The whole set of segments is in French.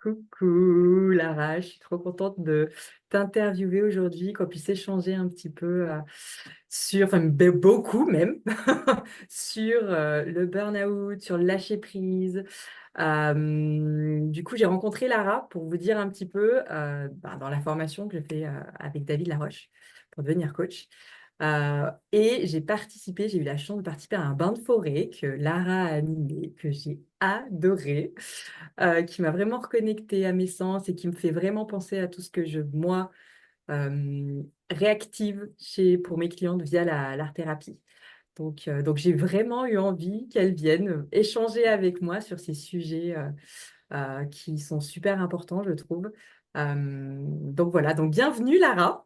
Coucou Lara, je suis trop contente de t'interviewer aujourd'hui, qu'on puisse échanger un petit peu sur, enfin beaucoup même, sur le burn-out, sur le lâcher prise. Du coup, j'ai rencontré Lara pour vous dire un petit peu dans la formation que je fais avec David Laroche pour devenir coach. Et j'ai eu la chance de participer à un bain de forêt que Lara a animé, que j'ai adoré, qui m'a vraiment reconnectée à mes sens et qui me fait vraiment penser à tout ce que moi, réactive pour mes clientes via l'art-thérapie. Donc, j'ai vraiment eu envie qu'elle vienne échanger avec moi sur ces sujets qui sont super importants, je trouve. Donc voilà, donc bienvenue Lara.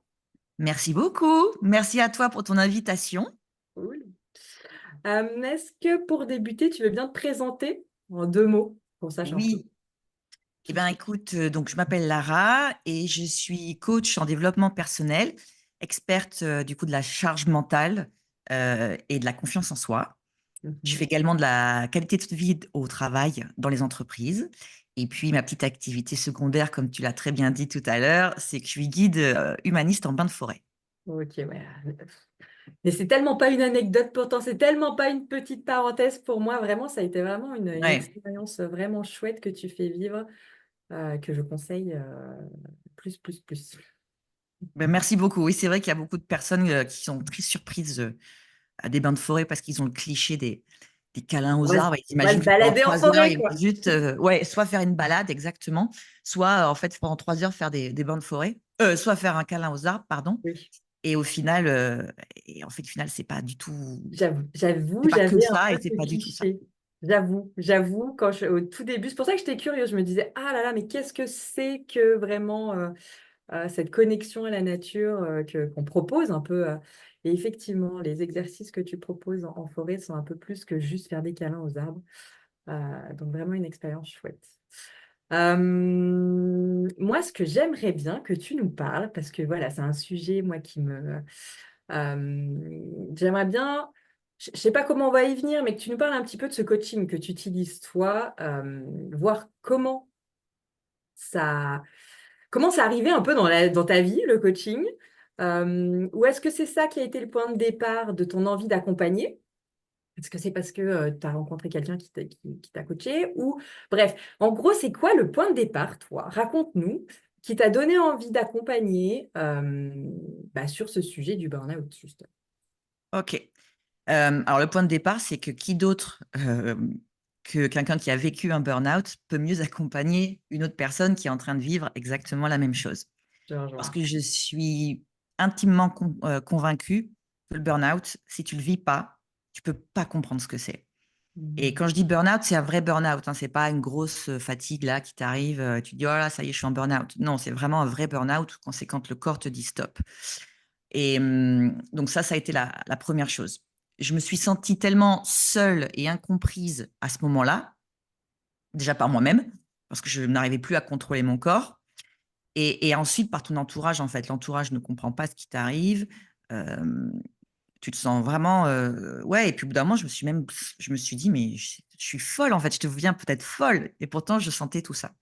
Merci beaucoup. Merci à toi pour ton invitation. Cool. Est-ce que pour débuter, tu veux bien te présenter en 2 mots, qu'on sache un peu Oui. Eh qui bien, tu es? écoute, donc je m'appelle Lara et je suis coach en développement personnel, experte du coup de la charge mentale et de la confiance en soi. Je Mhm. fais également de la qualité de vie au travail dans les entreprises. Et puis, ma petite activité secondaire, comme tu l'as très bien dit tout à l'heure, c'est que je suis guide humaniste en bain de forêt. Ok, ouais. Mais c'est tellement pas une anecdote pourtant, c'est tellement pas une petite parenthèse pour moi. Vraiment, ça a été vraiment une Ouais. expérience vraiment chouette que tu fais vivre, que je conseille plus, plus, plus. Ben, merci beaucoup. Oui, c'est vrai qu'il y a beaucoup de personnes qui sont très surprises à des bains de forêt parce qu'ils ont le cliché des câlins aux arbres. Ils On va se imaginent que pendant balader en 3 heures, forêt, ils quoi. vont juste ouais, soit faire une balade, exactement, soit en fait pendant 3 heures faire des bains de forêt, soit faire un câlin aux arbres, pardon. Oui. Et au final, au final, c'est pas du tout, J'avoue, c'est pas que j'avais un ça peu et c'est ce pas du tout ça. cliché. J'avoue, au tout début, c'est pour ça que j'étais curieuse. Je me disais, ah là là, mais qu'est-ce que c'est que vraiment cette connexion à la nature qu'on propose un peu. Et effectivement, les exercices que tu proposes en forêt sont un peu plus que juste faire des câlins aux arbres. Donc vraiment une expérience chouette. Moi, ce que j'aimerais bien que tu nous parles, parce que voilà, c'est un sujet, moi, j'aimerais bien, je ne sais pas comment on va y venir, mais que tu nous parles un petit peu de ce coaching que tu utilises, toi, voir ça, comment c'est arrivé un peu dans ta vie, le coaching, ou est-ce que c'est ça qui a été le point de départ de ton envie d'accompagner? Est-ce que c'est parce que tu as rencontré quelqu'un qui t'a coaché ou bref, en gros, c'est quoi le point de départ, toi? Raconte-nous, qui t'a donné envie d'accompagner sur ce sujet du burn-out, juste. Ok. Alors le point de départ, c'est que qui d'autre que quelqu'un qui a vécu un burn-out peut mieux accompagner une autre personne qui est en train de vivre exactement la même chose. Je Parce rejoins. que je suis intimement convaincue que le burn-out, si tu le vis pas, tu peux pas comprendre ce que c'est. Et Mhm. quand je dis burn-out, c'est un vrai burn-out, hein. C'est pas une grosse fatigue là qui t'arrive, tu te dis: «Oh là, ça y est, je suis en burn-out». Non, c'est vraiment un vrai burn-out quand c'est quand le corps te dit stop. Et donc ça a été la 1re chose. Je me suis sentie tellement seule et incomprise à ce moment-là, déjà par moi-même, parce que je n'arrivais plus à contrôler mon corps et ensuite par ton entourage, en fait. L'entourage ne comprend pas ce qui t'arrive, hem, tu te sens vraiment, ouais. Et puis au bout d'un moment, je me suis dit: «Mais je suis folle, en fait, je deviens peut-être folle» et pourtant je sentais tout ça.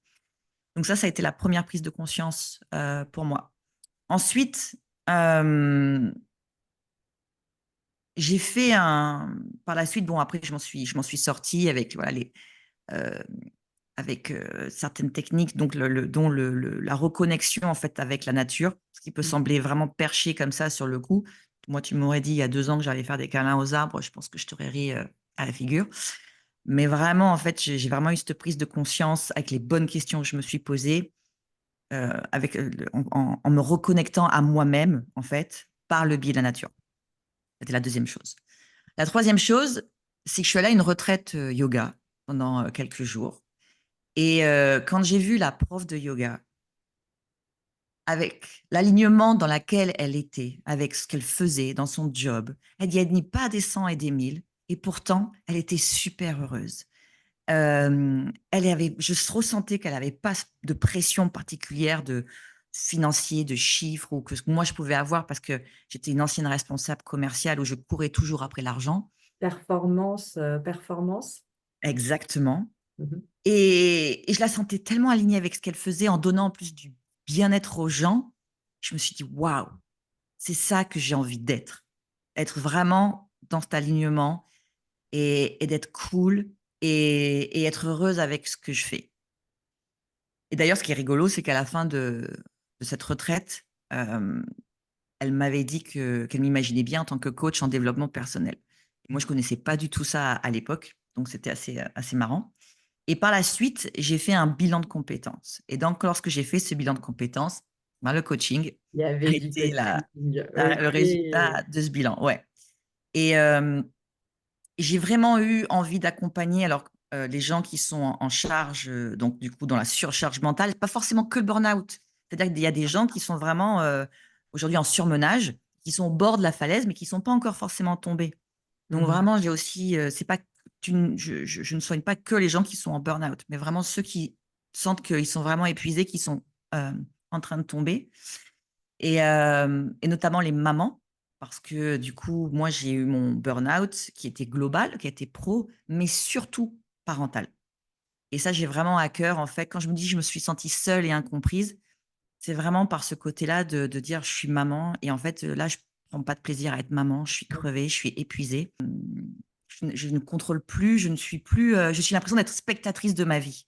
Donc ça a été la 1re prise de conscience, pour moi. Ensuite, hem j'ai fait un par la suite, bon, après je m'en suis sortie avec voilà heu, avec, certaines techniques, donc dont la reconnexion en fait avec la nature, ce qui peut sembler vraiment perché comme ça sur le coup. Moi, tu m'aurais dit il y a 2 ans que j'allais faire des câlins aux arbres, je pense que je t'aurais ri, à la figure. Mais vraiment en fait, j'ai vraiment eu cette prise de conscience avec les bonnes questions que je me suis posées, avec, en me reconnectant à moi-même en fait, par le biais de la nature. C'était la 2e chose. La 3e chose, c'est que je suis allée à une retraite, yoga pendant, quelques jours et quand j'ai vu la prof de yoga, avec l'alignement dans laquelle elle était, avec ce qu'elle faisait dans son job, elle gagnait pas des 100 et des 1000 et pourtant elle était super heureuse. Elle avait je ressentais qu'elle avait pas de pression particulière de financier, de chiffres ou que ce que moi je pouvais avoir parce que j'étais une ancienne responsable commerciale où je courais toujours après l'argent. Performance, performance. Exactement. Mhm. Et je la sentais tellement alignée avec ce qu'elle faisait en donnant en plus du bien-être aux gens. Je me suis dit: «Waouh, c'est ça que j'ai envie d'être». Être vraiment dans cet alignement et d'être cool et être heureuse avec ce que je fais. Et d'ailleurs, ce qui est rigolo, c'est qu'à la fin de cette retraite, hem, elle m'avait dit qu'elle m'imaginait bien en tant que coach en développement personnel. Moi, je connaissais pas du tout ça à l'époque, donc c'était assez marrant. Et par la suite, j'ai fait un bilan de compétences et donc lorsque j'ai fait ce bilan de compétences, ben, le coaching Il y a avait du été coaching. le Ok. résultat de ce bilan, ouais. Et j'ai vraiment eu envie d'accompagner alors, les gens qui sont en charge, donc du coup dans la surcharge mentale, pas forcément que le burn-out. C'est-à-dire qu'il y a des gens qui sont vraiment, aujourd'hui en surmenage, qui sont au bord de la falaise, mais qui sont pas encore forcément tombés. Donc Mhm. vraiment, j'ai aussi, c'est pas tu n je ne soigne pas que les gens qui sont en burn-out, mais vraiment ceux qui sentent qu'ils sont vraiment épuisés, qui sont, en train de tomber et notamment les mamans parce que du coup, moi, j'ai eu mon burn-out qui était global, qui était pro, mais surtout parental et ça, j'ai vraiment à cœur, en fait, quand je me dis: «Je me suis sentie seule et incomprise», c'est vraiment par ce côté-là de dire: «Je suis maman» et en fait, là, je prends pas de plaisir à être maman, je suis crevée, je suis épuisée. Je ne contrôle plus, je ne suis plus, je suis l'impression d'être spectatrice de ma vie.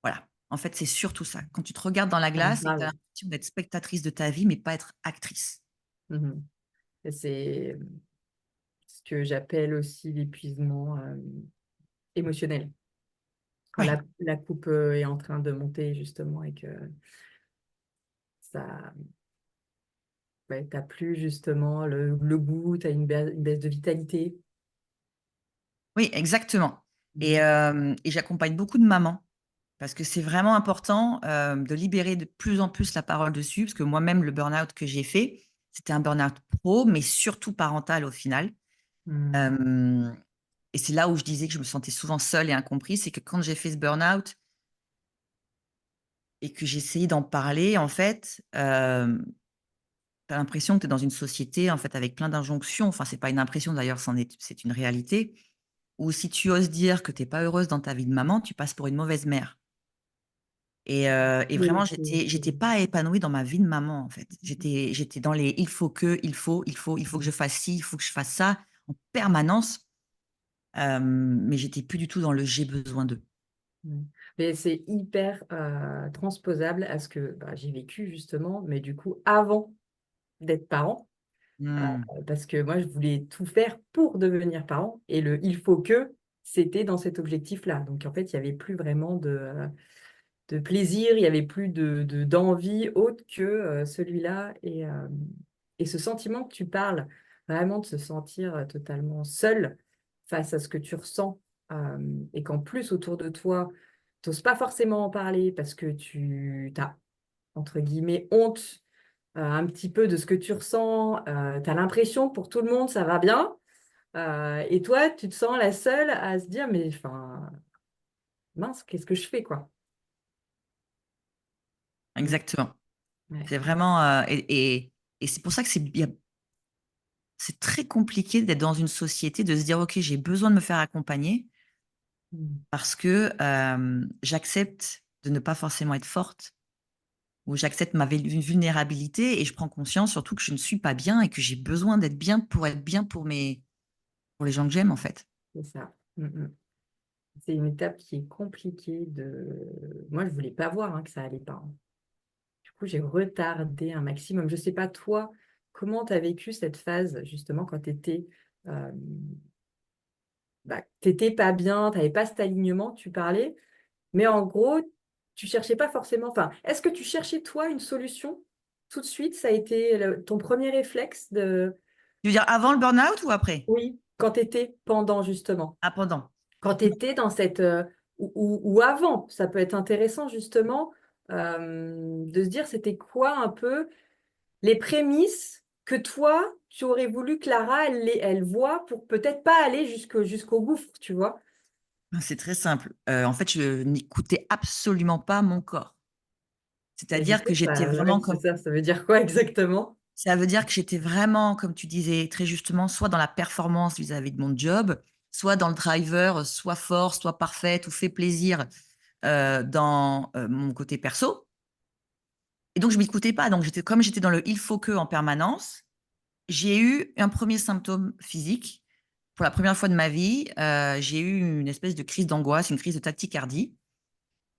Voilà. En fait, c'est surtout ça. Quand tu te regardes dans la Ça me glace et que tu as parle. l'impression d'être spectatrice de ta vie, mais pas être actrice. Mhm. Et c'est ce que j'appelle aussi l'épuisement émotionnel. Quand Ouais. la coupe est en train de monter justement et que ça, ouais, t'as plus justement le goût, tu as une baisse de vitalité. Oui, exactement Mhm. et j'accompagne beaucoup de mamans parce que c'est vraiment important, de libérer de plus en plus la parole dessus parce que moi-même, le burn-out que j'ai fait, c'était un burn-out pro, mais surtout parental au final. Mhm. Hem Et c'est là où je disais que je me sentais souvent seule et incomprise, c'est que quand j'ai fait ce burn-out et que j'ai essayé d'en parler, en fait, tu as l'impression que tu es dans une société, en fait, avec plein d'injonctions. Enfin, c'est pas une impression d'ailleurs, c'est une réalité, où si tu oses dire que tu es pas heureuse dans ta vie de maman, tu passes pour une mauvaise mère et Oui, vraiment j'étais pas épanouie dans ma vie de maman, en fait. J'étais dans les: «Il faut que, il faut que je fasse ci, il faut que je fasse ça» en permanence, mais j'étais plus du tout dans le «j'ai besoin de». ouais. Mais c'est hyper transposable à ce que bah, j'ai vécu justement, mais du coup avant d'être parent, Mmh. parce que moi je voulais tout faire pour devenir parent et le il faut que c'était dans cet objectif-là. Donc en fait, il n'y avait plus vraiment de plaisir, il n'y avait plus d'envie autre que celui-là. Et ce sentiment que tu parles, vraiment de se sentir totalement seul face à ce que tu ressens, et qu'en plus autour de toi, tu n'oses pas forcément en parler parce que tu as, entre guillemets, honte un petit peu de ce que tu ressens, tu as l'impression que pour tout le monde, ça va bien. Et toi, tu te sens la seule à se dire, mais enfin, mince, qu'est-ce que je fais, quoi? Mm. Exactement. Ouais. C'est vraiment, et c'est pour ça que c'est très compliqué d'être dans une société, de se dire: «OK, j'ai besoin de me faire accompagner Mm. parce que, j'accepte de ne pas forcément être forte ou j'accepte ma vulnérabilité et je prends conscience surtout que je ne suis pas bien et que j'ai besoin d'être bien pour être bien pour les gens que j'aime, en fait». C'est ça. Mm, mm. C'est une étape qui est compliquée de. Moi, je voulais pas voir que ça allait pas, hein. Du coup, j'ai retardé un maximum. Je sais pas, toi, comment tu as vécu cette phase, justement, quand tu étais, bah, t'étais pas bien, tu n'avais pas cet alignement, tu parlais, mais en gros, tu cherchais pas forcément. Enfin, est-ce que tu cherchais, toi, une solution tout de suite? Ça a été ton premier réflexe de. Tu veux dire avant le burn-out ou après? Oui, quand tu étais pendant, justement. Ah, pendant. Quand tu étais dans cette, ou avant, ça peut être intéressant justement de se dire c'était quoi un peu les prémices que toi, tu aurais voulu que Clara, elle voit pour peut-être pas aller jusqu'au gouffre, tu vois? C'est très simple. En fait, je n'écoutais absolument pas mon corps. Et du C'est-à-dire que coup, j'étais ouais, vraiment c'est comme ça, ça veut dire quoi exactement? ça veut dire que j'étais vraiment, comme tu disais très justement, soit dans la performance vis-à-vis de mon job, soit dans le driver, soit fort, soit parfaite ou fait plaisir dans mon côté perso. Et donc, je m'écoutais pas. Donc, comme j'étais dans le il faut que en permanence, j'ai eu un premier symptôme physique. Pour la première fois de ma vie, j'ai eu une espèce de crise d'angoisse, une crise de tachycardie.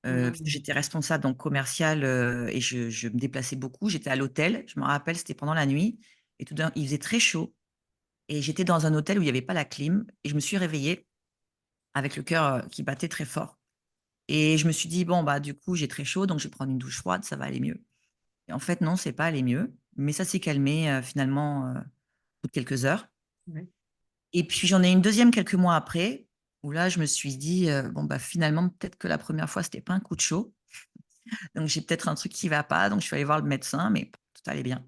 Parce que Mm. j'étais responsable donc commerciale, et je me déplaçais beaucoup. J'étais à l'hôtel, je me rappelle, c'était pendant la nuit et tout d'un il faisait très chaud et j'étais dans un hôtel où il y avait pas la clim et je me suis réveillée avec le cœur, qui battait très fort et je me suis dit: «Bon, bah, du coup, j'ai très chaud, donc je vais prendre une douche froide, ça va aller mieux» et en fait, non, c'est pas allé mieux, mais ça s'est calmé, finalement, au bout de quelques heures Ouais. et puis j'en ai une deuxième quelques mois après où là, je me suis dit: «Bon, bah, finalement, peut-être que la première fois, c'était pas un coup de chaud». Donc j'ai peut-être un truc qui va pas, donc je suis allée voir le médecin, mais tout allait bien.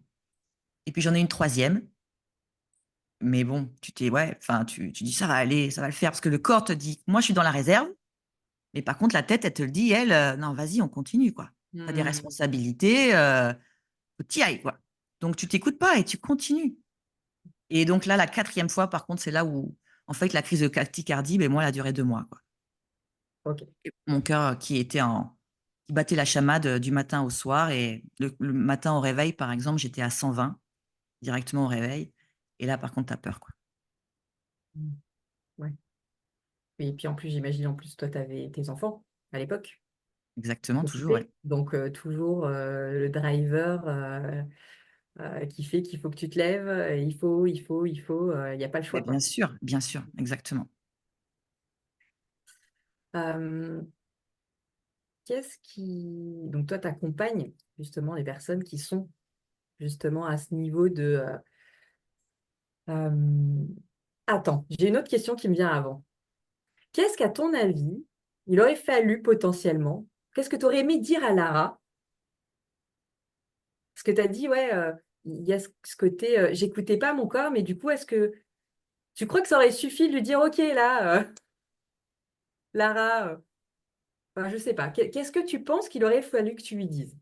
Et puis j'en ai une troisième, mais bon, tu dis: «Ça va aller, ça va le faire», parce que le corps te dit: «Moi, je suis dans la réserve», mais par contre la tête, elle te le dit, elle, «Non, vas-y, on continue, quoi. Tu as des Mm. responsabilités, faut que tu y ailles, quoi». Donc tu t'écoutes pas et tu continues. Et donc là, la quatrième fois, par contre, c'est là où, en fait, la crise de tachycardie, beh, moi, elle a duré 2 mois, quoi. Ok. Et mon cœur, qui battait la chamade, du matin au soir et le matin au réveil, par exemple, j'étais à 120 directement au réveil et là, par contre, tu as peur, quoi. Mm. Ouais. Et puis en plus, j'imagine, en plus, toi, tu avais tes enfants à l'époque, Exactement, toujours, ouais. occupés. Donc, toujours le driver qui fait qu'il faut que tu te lèves, il n'y a pas le choix, Beh, quoi. bien sûr, exactement. Euh, Qu'est-ce qui... Donc, toi, tu accompagnes justement les personnes qui sont justement à ce niveau de... euh, Attends, j'ai une autre question qui me vient avant. Qu'est-ce qu'à ton avis, il aurait fallu potentiellement, qu'est-ce que tu aurais aimé dire à Lara? Parce que tu as dit, ouais, il y a ce côté, j'écoutais pas mon corps, mais du coup, est-ce que tu crois que ça aurait suffi de lui dire, OK, là, Lara, enfin, je sais pas, qu'est-ce que tu penses qu'il aurait fallu que tu lui dises?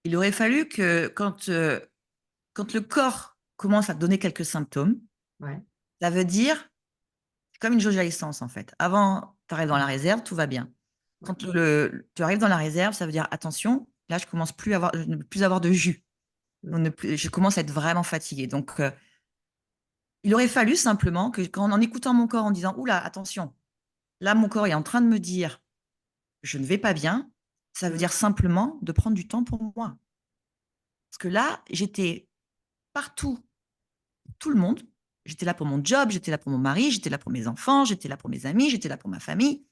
Il aurait fallu que quand le corps commence à te donner quelques symptômes, Ouais. ça veut dire c'est comme une jauge à essence, en fait. Avant, tu arrives dans la réserve, tout va bien. Ouais. Quand tu arrives dans la réserve, ça veut dire: «Attention, là, je ne veux plus avoir de jus. Je commence à être vraiment fatiguée». Donc il aurait fallu simplement que en écoutant mon corps en disant: «Ouh là, attention, là, mon corps est en train de me dire: "Je ne vais pas bien"», ça veut Mm. dire simplement de prendre du temps pour moi. Parce que là, j'étais partout, pour tout le monde. J'étais là pour mon job, j'étais là pour mon mari, j'étais là pour mes enfants, j'étais là pour mes amis, j'étais là pour ma famille.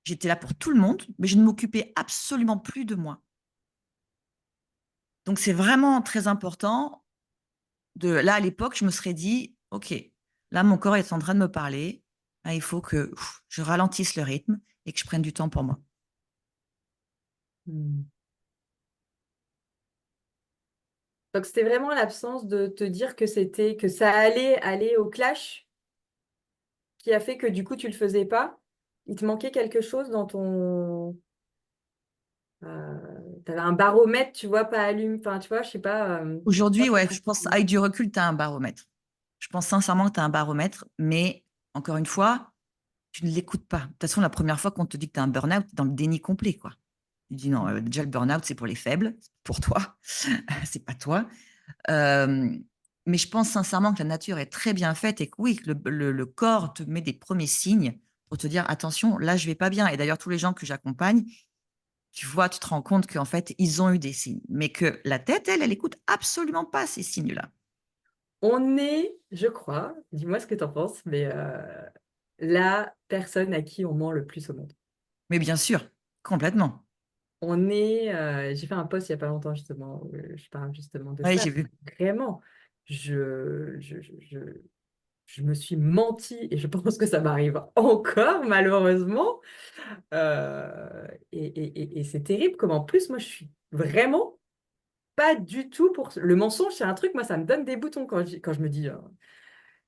J'étais là pour tout le monde, mais je ne m'occupais absolument plus de moi. Donc c'est vraiment très important là, à l'époque, je me serais dit: «OK, là, mon corps est en train de me parler. Là, il faut que je ralentisse le rythme et que je prenne du temps pour moi». Mm. Donc, c'était vraiment l'absence de te dire que c'était, que ça allait aller au clash qui a fait que du coup, tu le faisais pas. Il te manquait quelque chose dans ton... tu avais un baromètre, tu vois, pas allumé. Enfin, tu vois, je sais pas. Aujourd'hui, ouais, Comment je pense expliquer. avec du recul, tu as un baromètre. Je pense sincèrement que tu as un baromètre, mais encore une fois, tu ne l'écoutes pas. De toute façon, la première fois qu'on te dit que tu as un burn-out, tu es dans le déni complet, quoi. Tu dis: «Non, déjà le burn-out, c'est pour les faibles, c'est pour toi, c'est pas toi». Hem, mais je pense sincèrement que la nature est très bien faite et que oui, que le corps te met des premiers signes pour te dire: «Attention, là, je vais pas bien» et d'ailleurs tous les gens que j'accompagne, tu vois, tu te rends compte qu'en fait, ils ont eu des signes, mais que la tête, elle écoute absolument pas ces signes-là. On est, je crois, dis-moi ce que tu en penses, mais la personne à qui on ment le plus au monde. Mais bien sûr, complètement. On est, j'ai fait un post il y a pas longtemps justement, où je parle justement de Oui, ça. j'ai vu. Vraiment, je, je, je, je, je me suis menti et je pense que ça m'arrive encore malheureusement. Et c'est terrible comme en plus moi je suis vraiment pas du tout pour le mensonge. C'est un truc, moi ça me donne des boutons quand je me dis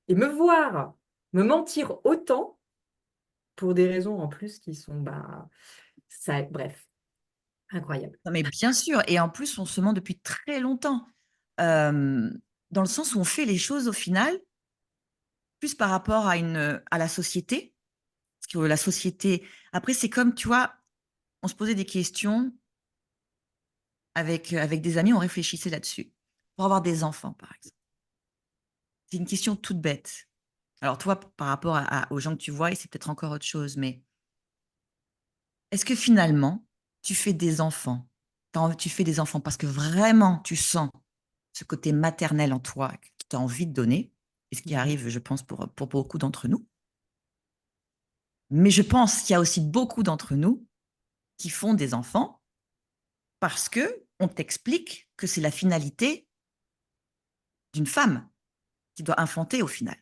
et me voir me mentir autant pour des raisons en plus qui sont bah ça, bref, incroyable. Non, mais bien sûr et en plus, on se ment depuis très longtemps. Hem, Dans le sens où on fait les choses au final plus par rapport à la société. Parce que la société après c'est comme, tu vois, on se posait des questions avec des amis, on réfléchissait là-dessus. Pour avoir des enfants, par exemple. C'est une question toute bête. Alors toi, par rapport aux gens que tu vois et c'est peut-être encore autre chose, mais est-ce que finalement, tu fais des enfants tu fais des enfants parce que vraiment tu sens ce côté maternel en toi que tu as envie de donner et ce qui Mhm. arrive, je pense, pour beaucoup d'entre nous. Mais je pense qu'il y a aussi beaucoup d'entre nous qui font des enfants parce qu'on t'explique que c'est la finalité d'une femme qui doit enfanter au final.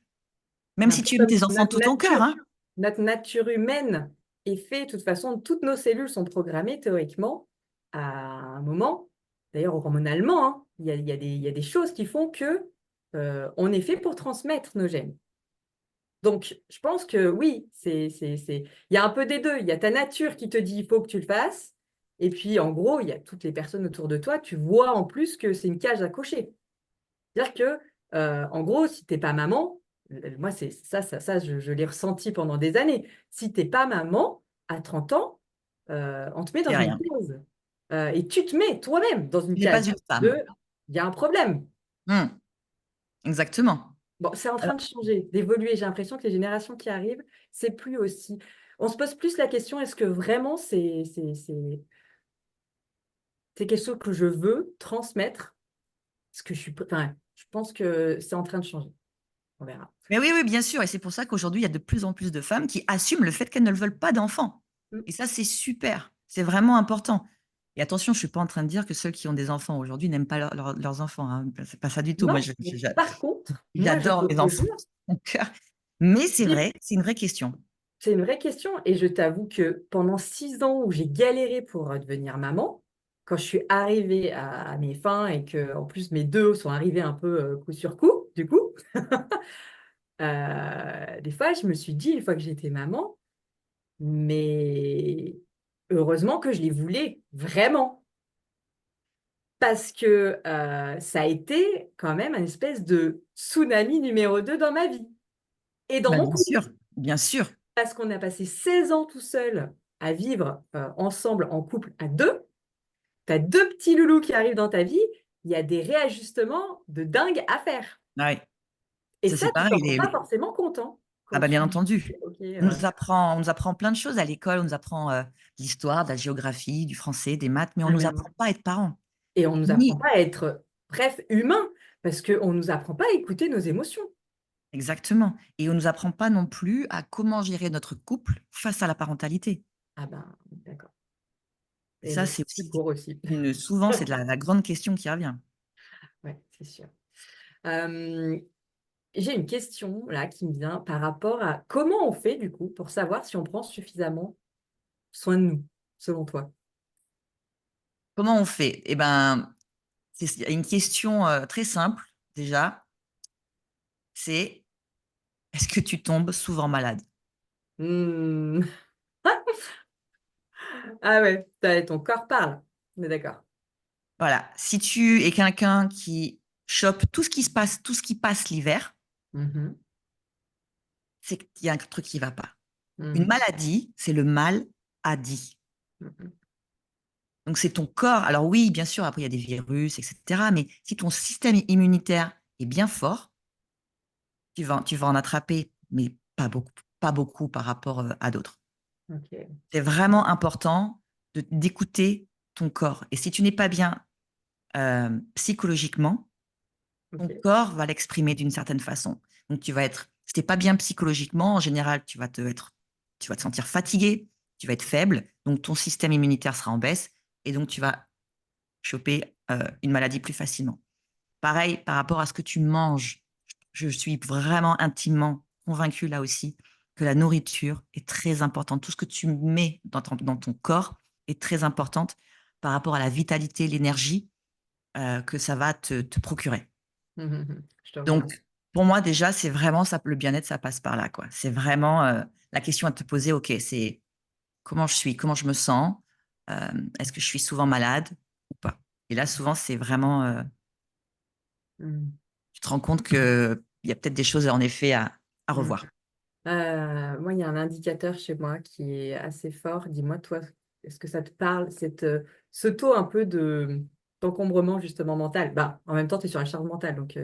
Même Un si peu tu aimes comme tes enfants de tout ton cœur, hein. notre nature humaine est faite, de toute façon, toutes nos cellules sont programmées théoriquement à un moment, d'ailleurs hormonalement, hein, il y a des choses qui font que on est fait pour transmettre nos gènes. Donc, je pense que oui, il y a un peu des deux. Il y a ta nature qui te dit il faut que tu le fasses. Et puis, en gros, il y a toutes les personnes autour de toi. Tu vois en plus que c'est une cage à cocher. C'est-à-dire que, en gros, si tu n'es pas maman, moi, c'est ça je l'ai ressenti pendant des années. Si tu n'es pas maman, à 30 ans, on te met dans C'est une rien. case. Et tu te mets toi-même dans une Tu n'es pas case. une femme. De, il y a un problème. Mmh, exactement. Bon, c'est en train Alors, de changer, d'évoluer. J'ai l'impression que les générations qui arrivent, c'est plus aussi. On se pose plus la question, est-ce que vraiment c'est quelque chose que je veux transmettre? Parce que enfin, je pense que c'est en train de changer. On verra. mais oui, oui, bien sûr et c'est pour ça qu'aujourd'hui, il y a de plus en plus de femmes qui assument le fait qu'elles ne veulent pas d'enfants Mm. et ça, c'est super. C'est vraiment important et attention, je suis pas en train de dire que ceux qui ont des enfants aujourd'hui n'aiment pas leurs enfants, hein. C'est pas ça du tout. Moi, Non, mais par contre, moi, je j'adore mes te enfants jure, de mon cœur, mais c'est si, vrai, c'est une vraie question. c'est une vraie question. Et je t'avoue que pendant 6 ans où j'ai galéré pour devenir maman, quand je suis arrivée à mes fins et que en plus mes deux sont arrivés un peu coup sur coup, du coup, des fois, je me suis dit, une fois que j'étais maman, mais heureusement que je les voulais vraiment. Parce que ça a été quand même un espèce de tsunami numéro 2 dans ma vie et dans Bah, mon bien couple. sûr, bien sûr. Parce qu'on a passé 16 ans tout seul à vivre ensemble en couple à deux. Tu as deux petits loulous qui arrivent dans ta vie. Il y a des réajustements de dingue à faire. Ouais, Et ça, ça, c'est tu t'en pareil, rends pas forcément compte hein, ah quand bah, bien tu entendu. OK. On nous apprend plein de choses à l'école, on nous apprend, l'histoire, de la géographie, du français, des maths, mais on Ah, nous mais apprend pas à être parents. et on ne nous apprend Ni pas à être, bref, humain, parce qu'on ne nous apprend pas à écouter nos émotions. exactement et on nous apprend pas non plus à comment gérer notre couple face à la parentalité Ah ben, d'accord. et Et ça, le c'est aussi secours aussi. souvent, c'est de la grande question qui revient. Ouais, c'est sûr. Euh, j'ai une question là qui me vient par rapport à comment on fait du coup pour savoir si on prend suffisamment soin de nous, selon toi. Comment on fait? Eh ben, c'est il y a une question, très simple déjà, c'est: est-ce que tu tombes souvent malade? Hmm. Ah ouais, ton corps parle. On est d'accord. Voilà, si tu es quelqu'un qui chope tout ce qui passe l'hiver, Mhm, c'est qu'il y a un truc qui va pas. Une mhm, maladie, c'est le mal à dit. mhm. Donc c'est ton corps alors oui, bien sûr, après il y a des virus et cetera, mais si ton système immunitaire est bien fort, tu vas en attraper, mais pas beaucoup par rapport, à d'autres. Ok, C'est vraiment important d'écouter ton corps et si tu n'es pas bien, psychologiquement, ton ok. corps va l'exprimer d'une certaine façon. Donc tu vas être si tu es pas bien psychologiquement, en général, tu vas te sentir fatigué, tu vas être faible, donc ton système immunitaire sera en baisse et donc tu vas choper, une maladie plus facilement. Pareil par rapport à ce que tu manges. Je suis vraiment intimement convaincue là aussi que la nourriture est très importante. Tout ce que tu mets dans ton corps est très importante par rapport à la vitalité, l'énergie, que ça va te procurer. Mhm, mhm. Je te rejoins. Donc pour moi déjà, c'est vraiment ça le bien-être, ça passe par là, quoi. C'est vraiment, la question à te poser, OK, c'est: «Comment je suis? Comment je me sens? Est-ce que je suis souvent malade ou pas?» et là souvent c'est vraiment, Mhm. tu te rends compte qu'il y a peut-être des choses en effet à À Mm. revoir. Moi, il y a un indicateur chez moi qui est assez fort. Dis-moi, toi, est-ce que ça te parle, ce taux un peu d'encombrement justement mental? Bah, en même temps, tu es sur la charge mentale. Donc,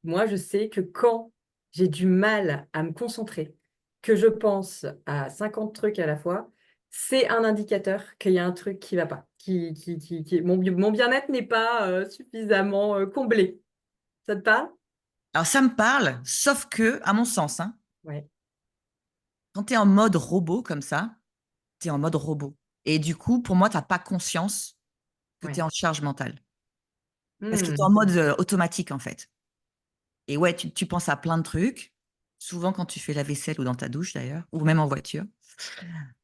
moi, je sais que quand j'ai du mal à me concentrer, que je pense à 50 trucs à la fois, c'est un indicateur qu'il y a un truc qui ne va pas. Mon bien-être n'est pas suffisamment comblé. Ça te parle? Alors, ça me parle, sauf que, à mon sens, hein, Ouais, quand tu es en mode robot comme ça, tu es en mode robot. Et du coup, pour moi, tu n'as pas conscience que tu es ouais. en charge mentale. Parce que tu es en Hmm. mode automatique, en fait. Et ouais, tu penses à plein de trucs, souvent quand tu fais la vaisselle ou dans ta douche d'ailleurs, ou même en voiture.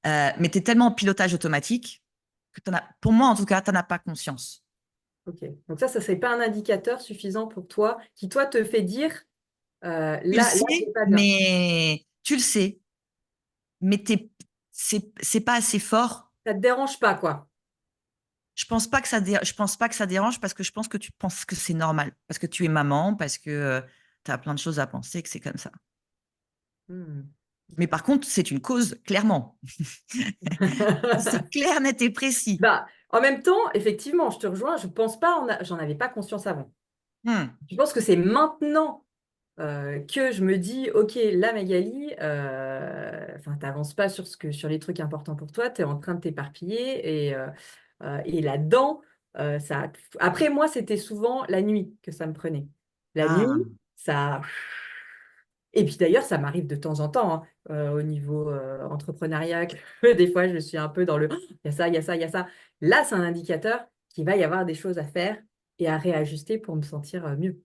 Mais tu es tellement en pilotage automatique que pour moi en tout cas, tu n'en as pas conscience. Ok. Donc ça serait pas un indicateur suffisant pour toi, qui toi te fait dire Tu le là, sais, c'est pas bien. mais tu le sais, mais c'est pas assez fort. Ça te dérange pas, quoi. Je pense pas que ça dérange parce que je pense que tu penses que c'est normal, parce que tu es maman, parce que tu as plein de choses à penser, que c'est comme ça. Hmm. Mais Ok. par contre, c'est une cause, clairement. C'est clair, net et précis. Bah, en même temps, effectivement, je te rejoins. Je pense pas, j'en avais pas conscience avant. Hmm. Je pense que c'est maintenant que je me dis, ok, là, Magali, enfin, t'avances pas sur les trucs importants pour toi. Tu es en train de t'éparpiller et là-dedans, ça. Après, moi, c'était souvent la nuit que ça me prenait. La Ah, nuit, ça. Et puis d'ailleurs, ça m'arrive de temps en temps, hein, au niveau entrepreneuriat, que des fois, je suis un peu dans le il y a ça, il y a ça, il y a ça. Là, c'est un indicateur qu'il va y avoir des choses à faire et à réajuster pour me sentir mieux.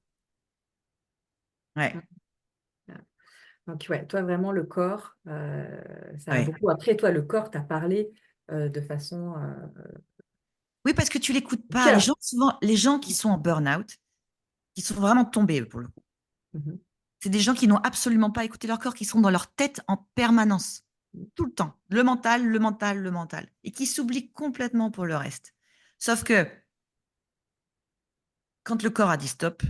ouais, Donc, ouais, toi, vraiment, le corps, ça a ouais. beaucoup. Après, toi, le corps t'a parlé de façon Oui, parce que tu l'écoutes au pas. Les cœur. gens, souvent, les gens qui sont en burn-out, qui sont vraiment tombés pour le coup, Mhm. c'est des gens qui n'ont absolument pas écouté leur corps, qui sont dans leur tête en permanence, tout le temps. Le mental, le mental, le mental. Et qui s'oublient complètement pour le reste. Sauf que quand le corps a dit stop,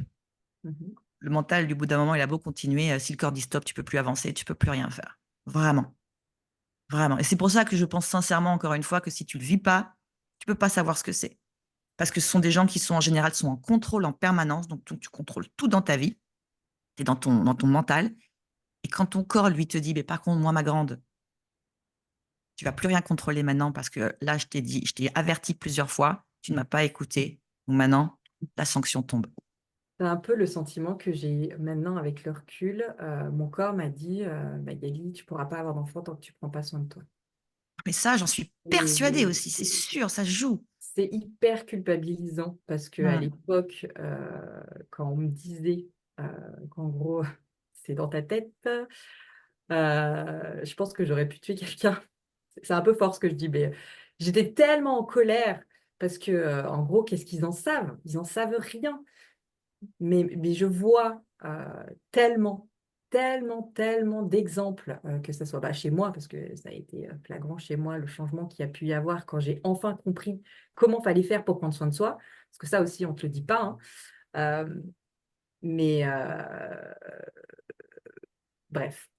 Mhm. le mental, du bout d'un moment, il a beau continuer. Si le corps dit stop, tu peux plus avancer, tu peux plus rien faire. Vraiment, vraiment. Et c'est pour ça que je pense sincèrement, encore une fois, que si tu le vis pas, tu peux pas savoir ce que c'est. Parce que ce sont des gens qui sont en général sont en contrôle en permanence, donc tu contrôles tout dans ta vie, tu es dans ton mental. Et quand ton corps, lui, te dit, mais par contre, moi, ma grande, tu vas plus rien contrôler maintenant parce que là, je t'ai dit, je t'ai averti plusieurs fois, tu ne m'as pas écouté. Donc maintenant, la sanction tombe. C'est un peu le sentiment que j'ai maintenant avec le recul. Mon corps m'a dit, Magali, tu pourras pas avoir d'enfant tant que tu prends pas soin de toi. Mais ça, j'en suis persuadée Et aussi, c'est sûr, ça se joue. c'est hyper culpabilisant parce qu'à Hmm. l'époque, quand on me disait qu'en gros, c'est dans ta tête, je pense que j'aurais pu tuer quelqu'un. C'est un peu fort ce que je dis, mais j'étais tellement en colère parce que, en gros, qu'est-ce qu'ils en savent? Ils en savent rien. Mais je vois tellement, tellement, tellement d'exemples, que ce soit pas chez moi, parce que ça a été flagrant chez moi, le changement qu'il y a pu y avoir quand j'ai enfin compris comment fallait faire pour prendre soin de soi. Parce que ça aussi, on ne te le dit pas, hein. Euh, mais bref,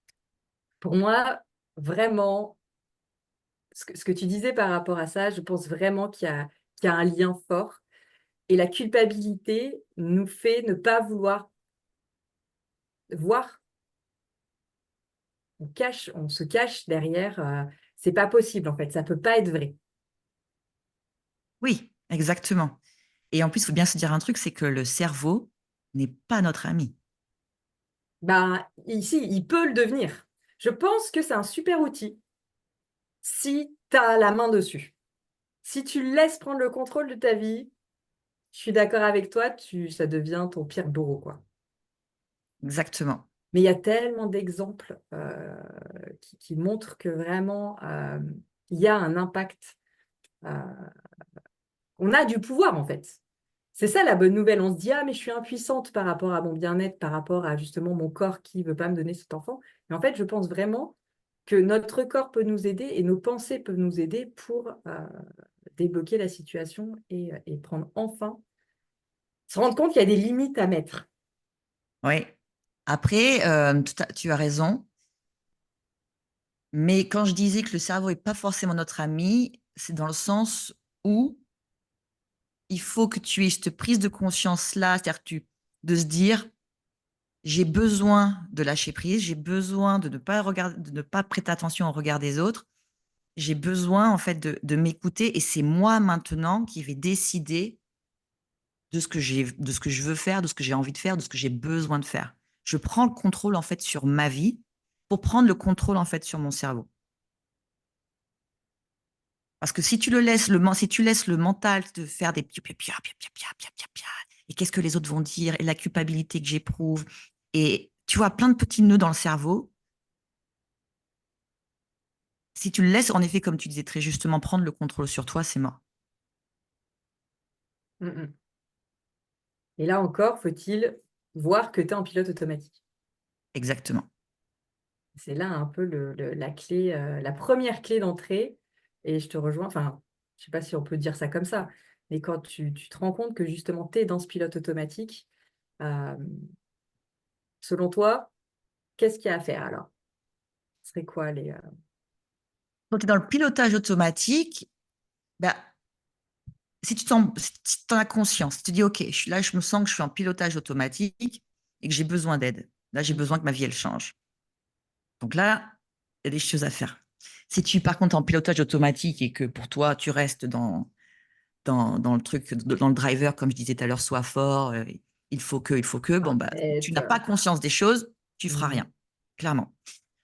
pour moi, vraiment, ce que tu disais par rapport à ça, je pense vraiment qu'il y a un lien fort. Et la culpabilité nous fait ne pas vouloir voir. On se cache derrière. C'est pas possible en fait, ça peut pas être vrai. Oui, exactement. Et en plus, il faut bien se dire un truc, c'est que le cerveau n'est pas notre ami. Ben ici, il peut le devenir. Je pense que c'est un super outil si tu as la main dessus. Si tu laisses prendre le contrôle de ta vie, je suis d'accord avec toi, ça devient ton pire bourreau, quoi. Exactement. Mais il y a tellement d'exemples qui montrent que vraiment, il y a un impact. euh, on a du pouvoir en fait. C'est ça la bonne nouvelle. On se dit, ah, mais je suis impuissante par rapport à mon bien-être, par rapport à justement mon corps qui ne veut pas me donner cet enfant. Mais en fait, je pense vraiment que notre corps peut nous aider et nos pensées peuvent nous aider pour débloquer la situation et prendre enfin, se rendre compte qu'il y a des limites à mettre. Oui. Après, tu as raison. Mais quand je disais que le cerveau est pas forcément notre ami, c'est dans le sens où il faut que tu aies cette prise de conscience-là, c'est-à-dire de se dire, j'ai besoin de lâcher prise, j'ai besoin de ne pas regarder, de ne pas prêter attention au regard des autres. J'ai besoin, en fait, de m'écouter et c'est moi maintenant qui vais décider de ce que je veux faire, de ce que j'ai envie de faire, de ce que j'ai besoin de faire. Je prends le contrôle, en fait, sur ma vie pour prendre le contrôle, en fait, sur mon cerveau. Parce que si tu le laisses, si tu laisses le mental te faire des pia, pia, pia, pia, pia, pia, pia, pia, pia, et qu'est-ce que les autres vont dire, et la culpabilité que j'éprouve, et tu vois, plein de petits nœuds dans le cerveau, si tu le laisses, en effet, comme tu disais très justement, prendre le contrôle sur toi, c'est mort. Mm, mm. Et là encore, faut-il voir que tu es en pilote automatique. Exactement. C'est là un peu la clé, la première clé d'entrée. Et je te rejoins, enfin, je sais pas si on peut dire ça comme ça, mais quand tu te rends compte que justement tu es dans ce pilote automatique, euh, selon toi, qu'est-ce qu'il y a à faire alors? Ce serait quoi les... Quand tu es dans le pilotage automatique, bah, si tu en as conscience, tu te dis, OK, là, je me sens que je suis en pilotage automatique et que j'ai besoin d'aide. Là, j'ai besoin que ma vie, elle change. Donc là, il y a des choses à faire. Si tu, par contre, es en pilotage automatique et que pour toi, tu restes dans le truc, dans le driver, comme je disais tout à l'heure, sois fort, il faut que, bon, bah, tu Tête. n'as pas conscience des choses, tu feras Mhm. rien, clairement.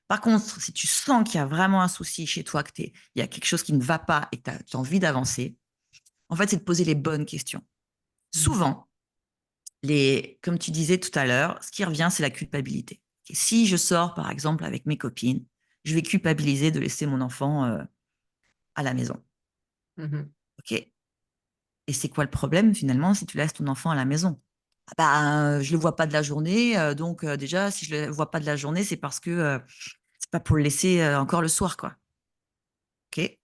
Par contre, si tu sens qu'il y a vraiment un souci chez toi, il y a quelque chose qui ne va pas et que tu as envie d'avancer, en fait, c'est de poser les bonnes questions. Mhm. Souvent, comme tu disais tout à l'heure, ce qui revient, c'est la culpabilité. Et si je sors, par exemple, avec mes copines, je vais culpabiliser de laisser mon enfant à la maison. Mhm. OK. Et c'est quoi le problème, finalement, si tu laisses ton enfant à la maison? Ah bah, je le vois pas de la journée, donc déjà, si je le vois pas de la journée, c'est parce que c'est pas pour le laisser encore le soir, quoi. OK.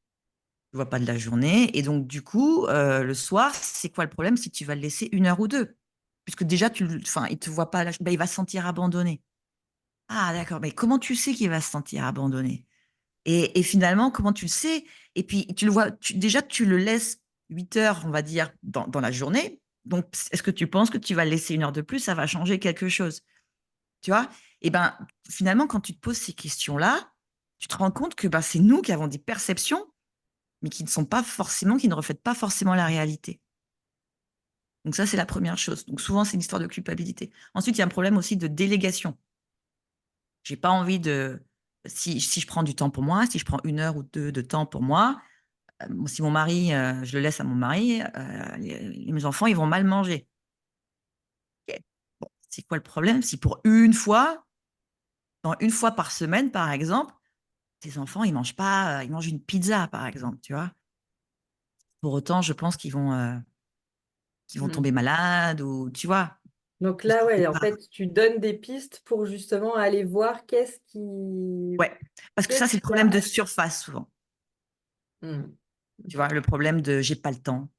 Je vois pas de la journée. Et donc, du coup, le soir, c'est quoi le problème si tu vas le laisser 1 heure ou deux? Puisque déjà, enfin, il te voit pas, bah, il va se sentir abandonné. Ah, d'accord. Mais comment tu sais qu'il va se sentir abandonné? Et finalement, comment tu le sais? Et puis, tu le vois, déjà, tu le laisses 8 heures, on va dire, dans la journée. Donc, est-ce que tu penses que tu vas le laisser 1 heure de plus, ça va changer quelque chose? Tu vois? Et ben, finalement, quand tu te poses ces questions-là, tu te rends compte que ben, c'est nous qui avons des perceptions, mais qui ne sont pas forcément, qui ne reflètent pas forcément la réalité. Donc, ça, c'est la première chose. Donc, souvent, c'est une histoire de culpabilité. Ensuite, il y a un problème aussi de délégation. J'ai pas envie de. Si je prends du temps pour moi, si je prends 1 heure ou 2 de temps pour moi, si mon mari, je le laisse à mon mari, mes enfants, ils vont mal manger. OK. Bon, c'est quoi le problème? Si pour une fois, dans 1 fois par semaine, par exemple, tes enfants, ils mangent pas, ils mangent une pizza, par exemple, tu vois? Pour autant, je pense qu'ils vont tomber Mhm. malades ou tu vois? Donc Parce là, que ouais, c'est en pas fait, tu donnes des pistes pour justement aller voir ouais, parce que ça, qu'est-ce c'est le qu'il y problème de a. surface souvent. Mhm. Tu Ok. vois? Le problème de: «J'ai pas le temps».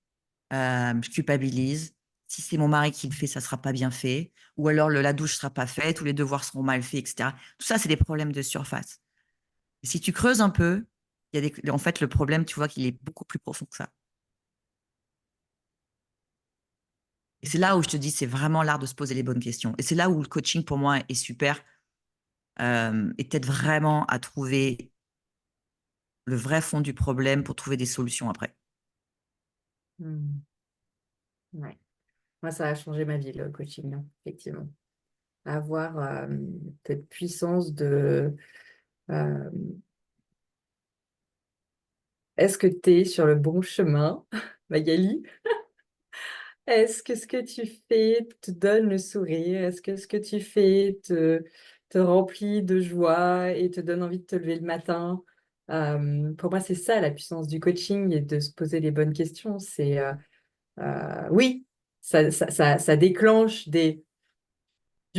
Je culpabilise. Si c'est mon mari qui le fait, ça sera pas bien fait ou alors la douche sera pas faite ou les devoirs seront mal faits et cetera. Tout ça, c'est des problèmes de surface. Et si tu creuses un peu, il y a en fait, le problème, tu vois qu'il est beaucoup plus profond que ça. Et c'est là où je te dis, c'est vraiment l'art de se poser les bonnes questions. Et c'est là où le coaching, pour moi, est super, et t'aide vraiment à trouver le vrai fond du problème pour trouver des solutions après. Mhm. Ouais. Moi, ça a changé ma vie, le coaching, hein, effectivement. Avoir cette puissance de euh, est-ce que tu es sur le bon chemin, Magali? Est-ce que ce que tu fais te donne le sourire? Est-ce que ce que tu fais te remplit de joie et te donne envie de te lever le matin? Pour moi, c'est ça la puissance du coaching et de se poser les bonnes questions. C'est oui, ça déclenche du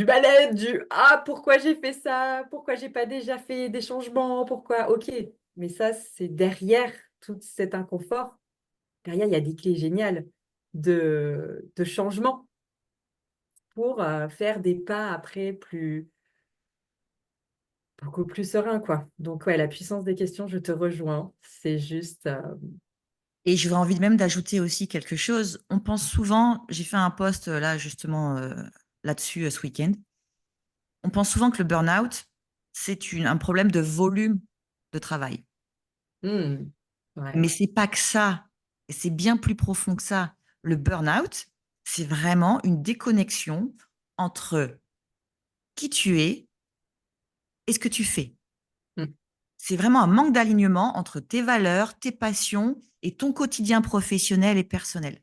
mal-être, du ah, pourquoi j'ai fait ça? Pourquoi j'ai pas déjà fait des changements? Pourquoi? Ok, mais ça, c'est derrière tout cet inconfort. Derrière, il y a des clés géniales de changement pour faire des pas après beaucoup plus serein, quoi. Donc, ouais, la puissance des questions, je te rejoins. C'est juste. Et j'aurais envie même d'ajouter aussi quelque chose. On pense souvent, j'ai fait un post là justement là-dessus ce week-end. On pense souvent que le burn-out, c'est un problème de volume de travail. Ouais. Mais c'est pas que ça. Et c'est bien plus profond que ça. Le burn-out, c'est vraiment une déconnexion entre qui tu es et ce que tu fais. Mm. C'est vraiment un manque d'alignement entre tes valeurs, tes passions et ton quotidien professionnel et personnel.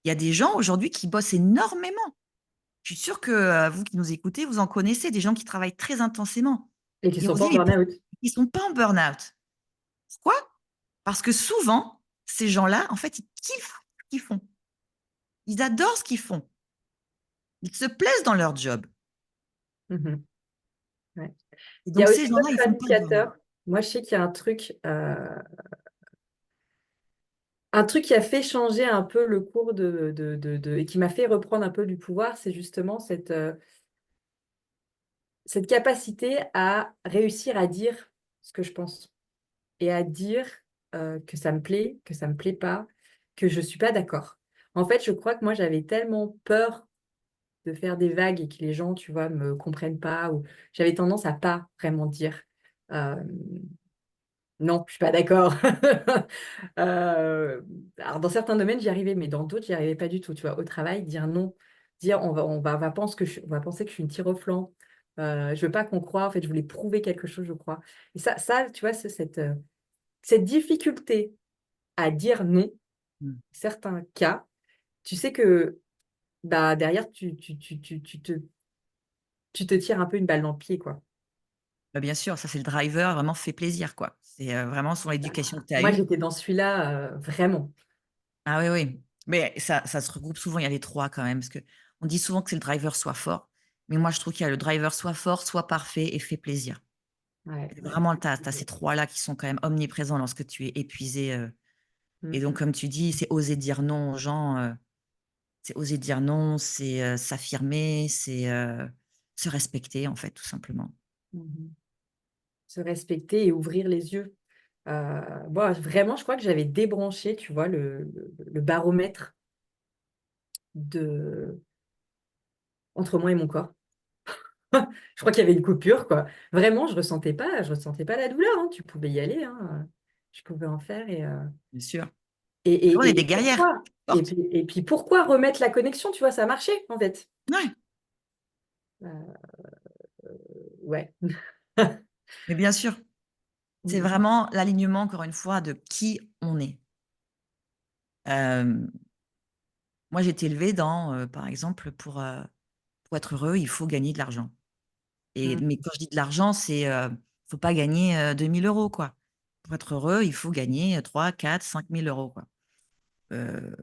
Il y a des gens aujourd'hui qui bossent énormément. Je suis sûre que vous qui nous écoutez, vous en connaissez des gens qui travaillent très intensément. Et qui Et on sont se pas dit, en mais pourquoi burn-out. ils sont pas en burn-out? Pourquoi? Parce que souvent, ces gens-là, en fait, ils kiffent ce qu'ils font. Ils adorent ce qu'ils font. Ils se plaisent dans leur job. Mhm. Ouais. Et Il y donc, a aussi ces gens-là, ils d'autres font pas de burn-out. indicateurs. Moi, je sais qu'il y a un truc qui a fait changer un peu le cours et qui m'a fait reprendre un peu du pouvoir, c'est justement cette capacité à réussir à dire ce que je pense et à dire que ça me plaît, que ça me plaît pas, que je suis pas d'accord. En fait, je crois que moi, j'avais tellement peur de faire des vagues et que les gens, tu vois, me comprennent pas, ou j'avais tendance à pas vraiment dire euh, non, je suis pas d'accord. Alors, dans certains domaines, j'y arrivais, mais dans d'autres, j'y arrivais pas du tout. Tu vois, au travail, dire non, dire on va penser que je suis une tire au flanc. Je veux pas qu'on croie. En fait, je voulais prouver quelque chose, je crois. Et ça, tu vois, c'est cette difficulté à dire non, Mmh. certains cas, tu sais que bah, derrière, tu te tires un peu une balle dans le pied, quoi. Bah, bien sûr, ça, c'est le driver vraiment fait plaisir, quoi. C'est, vraiment son Bah, éducation que tu as moi, eue. j'étais dans celui-là, vraiment. Ah oui, oui. Mais ça se regroupe souvent, il y a les 3 quand même, parce qu'on dit souvent que c'est le driver soit fort, mais moi je trouve qu'il y a le driver soit fort, soit parfait et fait plaisir. Ouais, Et ouais. vraiment, tu as ces 3 là qui sont quand même omniprésents lorsque tu es épuisé, et donc Mm, comme tu dis, c'est oser dire non aux gens, c'est oser dire non, c'est, s'affirmer, c'est, se respecter en fait, tout simplement. mm, mhm. Se respecter et ouvrir les yeux. Moi, vraiment, je crois que j'avais débranché, tu vois, le baromètre de... entre moi et mon corps. Je crois qu'il y avait une coupure, quoi. Vraiment, je ressentais pas la douleur, hein. Tu pouvais y aller, hein. Je pouvais en faire Bien sûr. et, Ah, on est et, des et guerrières, pourquoi? Et fortes. puis, et puis pourquoi remettre la connexion? Tu vois, ça marchait, en fait. Ouais, Euh, ouais. mais bien sûr, c'est Mm, vraiment l'alignement encore une fois de qui on est. Hem Moi, j'ai été élevée dans, par exemple, pour être heureux, il faut gagner de l'argent et mm, mais quand je dis de l'argent, c'est, faut pas gagner, 2 000 € quoi. Pour être heureux, il faut gagner, 3 4 5 000 € quoi. Heu,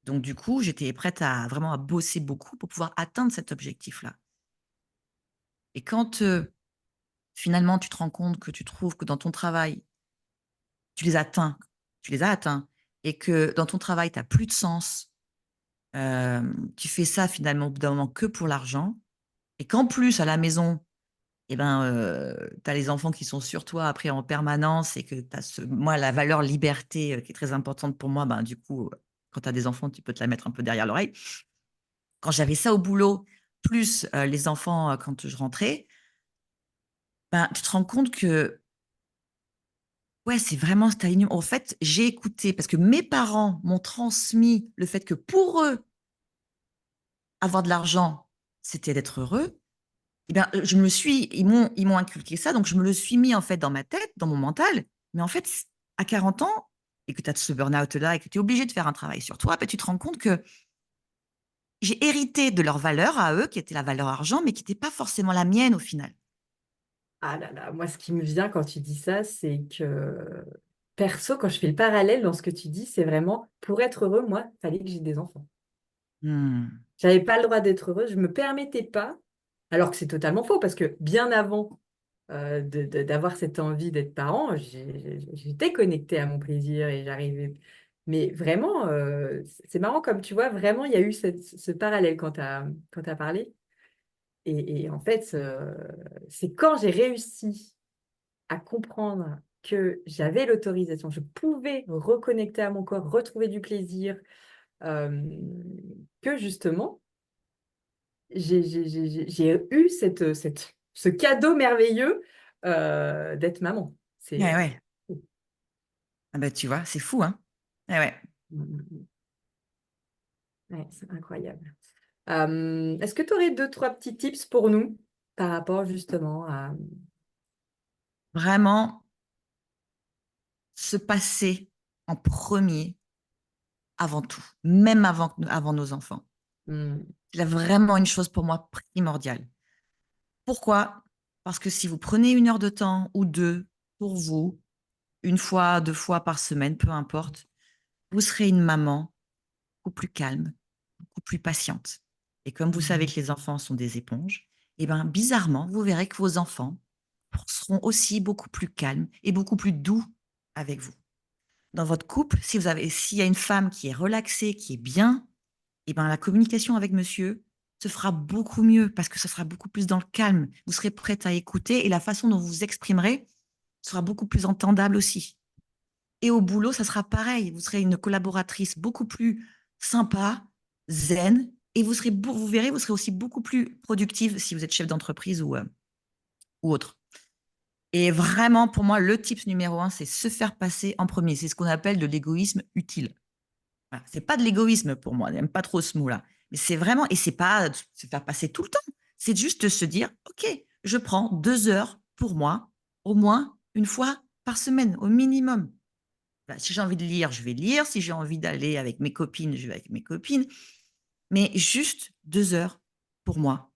donc du coup, j'étais prête à vraiment à bosser beaucoup pour pouvoir atteindre cet objectif-là et quand, finalement, tu te rends compte que tu trouves que dans ton travail, tu les as atteints et que dans ton travail, tu as plus de sens, tu fais ça finalement au bout d'un moment que pour l'argent et qu'en plus à la maison, et ben, tu as les enfants qui sont sur toi après en permanence et que tu as moi la valeur liberté, qui est très importante pour moi, ben, du coup, quand tu as des enfants, tu peux te la mettre un peu derrière l'oreille. Quand j'avais ça au boulot, plus, les enfants, quand je rentrais, ben, tu te rends compte que, ouais, c'est vraiment cet alignement. En fait, j'ai écouté parce que mes parents m'ont transmis le fait que pour eux, avoir de l'argent, c'était d'être heureux. Et bien, ils m'ont inculqué ça, donc je me le suis mis, en fait, dans ma tête, dans mon mental. Mais en fait, à 40 ans et que tu as ce burn-out-là et que tu es obligé de faire un travail sur toi, tu te rends compte que j'ai hérité de leur valeur à eux, qui était la valeur argent, mais qui était pas forcément la mienne au final. ah là là, moi, ce qui me vient quand tu dis ça, c'est que, perso, quand je fais le parallèle dans ce que tu dis, c'est vraiment, pour être heureux, moi, il fallait que j'ai des enfants. Mmh. J'avais pas le droit d'être heureuse, je me permettais pas, alors que c'est totalement faux, parce que bien avant d'avoir cette envie d'être parent, j'étais connectée à mon plaisir et j'arrivais. Mais vraiment, c'est marrant comme tu vois, vraiment, il y a eu ce parallèle quand tu as parlé. Et en fait, c'est quand j'ai réussi à comprendre que j'avais l'autorisation, je pouvais reconnecter à mon corps, retrouver du plaisir, euh, que justement, j'ai eu ce cadeau merveilleux d'être maman. Ouais, C'est ouais. Ah bah, tu vois, c'est fou, hein. Ouais, ouais. ouais, c'est incroyable. Est-ce que tu aurais deux, trois petits tips pour nous par rapport justement à... Vraiment se passer en premier avant tout, même avant nos enfants. Hmm, C'est vraiment une chose pour moi primordiale. Pourquoi? Parce que si vous prenez 1 heure de temps ou 2 pour vous, 1 fois, 2 fois par semaine, peu importe, vous serez une maman beaucoup plus calme, beaucoup plus patiente. Et comme vous savez hmm, que les enfants sont des éponges, eh ben, bizarrement, vous verrez que vos enfants seront aussi beaucoup plus calmes et beaucoup plus doux avec vous. Dans votre couple, s'il y a une femme qui est relaxée, qui est bien, eh ben, la communication avec monsieur se fera beaucoup mieux parce que ça sera beaucoup plus dans le calme. Vous serez prête à écouter et la façon dont vous vous exprimerez sera beaucoup plus entendable aussi. Et au boulot, ça sera pareil. Vous serez une collaboratrice beaucoup plus sympa, zen, et vous verrez, vous serez aussi beaucoup plus productive si vous êtes chef d'entreprise ou autre. Et vraiment, pour moi, le tips numéro un, c'est se faire passer en premier. C'est ce qu'on appelle de l'égoïsme utile. Voilà, c'est pas de l'égoïsme pour moi, j'aime pas trop ce mot-là. Mais c'est vraiment, et c'est pas de se faire passer tout le temps. C'est juste de se dire, OK, je prends 2 heures pour moi, au moins 1 fois par semaine, au minimum. Bah, si j'ai envie de lire, je vais lire. Si j'ai envie d'aller avec mes copines, je vais avec mes copines. Mais juste 2 heures pour moi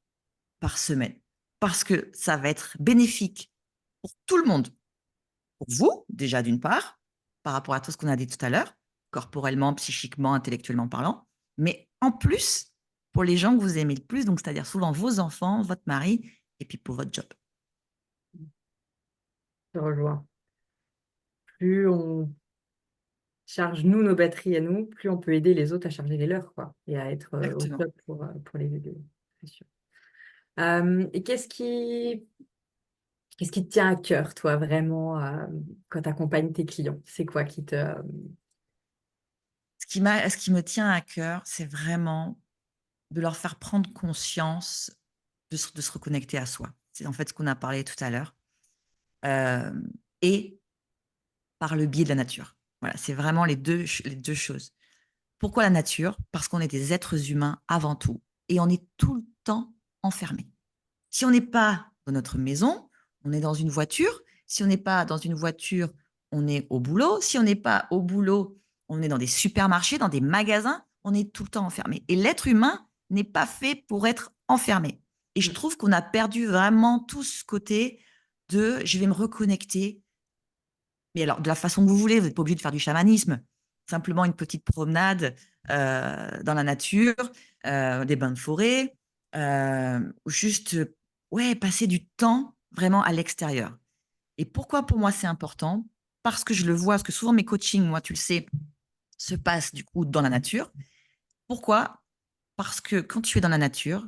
par semaine. Parce que ça va être bénéfique pour tout le monde. Pour vous, déjà d'une part, par rapport à tout ce qu'on a dit tout à l'heure, corporellement, psychiquement, intellectuellement parlant, mais en plus, pour les gens que vous aimez le plus, donc c'est-à-dire souvent vos enfants, votre mari, et puis pour votre job. je rejoins. Plus on charge nous nos batteries à nous, plus on peut aider les autres à charger les leurs, quoi, et à être au Exactement. top pour les aider. C'est sûr. Et qu'est-ce qui te tient à cœur, toi, vraiment, quand tu accompagnes tes clients? C'est quoi qui te... Ce qui me tient à cœur, c'est vraiment de leur faire prendre conscience de se reconnecter à soi. C'est en fait ce qu'on a parlé tout à l'heure. Euh, et par le biais de la nature. Voilà, c'est vraiment les deux choses. Pourquoi la nature? Parce qu'on est des êtres humains avant tout et on est tout le temps enfermés. Si on n'est pas dans notre maison, on est dans une voiture. Si on n'est pas dans une voiture, on est au boulot. Si on n'est pas au boulot, on est dans des supermarchés, dans des magasins. On est tout le temps enfermé. Et l'être humain n'est pas fait pour être enfermé. Et je trouve qu'on a perdu vraiment tout ce côté de je vais me reconnecter. Mais alors, de la façon que vous voulez, vous n'êtes pas obligé de faire du chamanisme. Simplement une petite promenade dans la nature, des bains de forêt, juste ouais, passer du temps vraiment à l'extérieur. Et pourquoi pour moi c'est important? Parce que je le vois, parce que souvent mes coachings, moi tu le sais, se passent du coup dans la nature. Pourquoi? Parce que quand tu es dans la nature,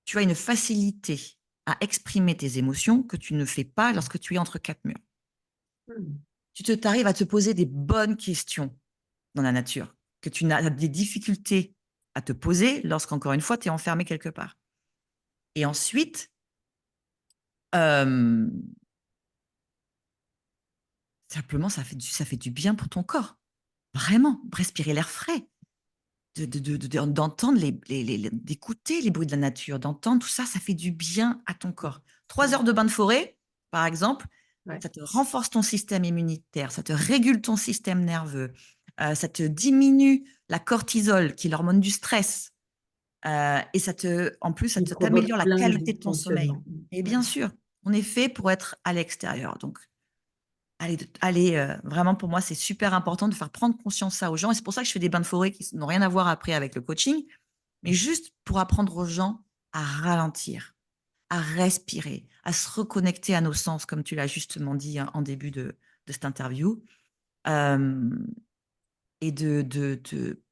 tu as une facilité à exprimer tes émotions que tu ne fais pas lorsque tu es entre quatre murs. Tu arrives à te poser des bonnes questions dans la nature, que tu n'as des difficultés à te poser lorsqu'encore une fois, tu es enfermé quelque part. Et ensuite, euh, simplement, ça fait du bien pour ton corps. Vraiment, respirer l'air frais, d'entendre d'écouter les bruits de la nature, d'entendre tout ça, ça fait du bien à ton corps. 3 heures de bain de forêt, par exemple, Ouais. ça te renforce ton système immunitaire, ça te régule ton système nerveux, ça te diminue la cortisol, qui est l'hormone du stress. Et en plus, ça Il provoque t'améliore la plein de qualité de ton sommeil. dysfonctionnements. Et Ouais. bien sûr, on est fait pour être à l'extérieur. Donc, allez, vraiment, pour moi, c'est super important de faire prendre conscience ça aux gens. Et c'est pour ça que je fais des bains de forêt qui n'ont rien à voir après avec le coaching, mais juste pour apprendre aux gens à ralentir, à respirer, à se reconnecter à nos sens, comme tu l'as justement dit hein, en début de cette interview. Euh, et de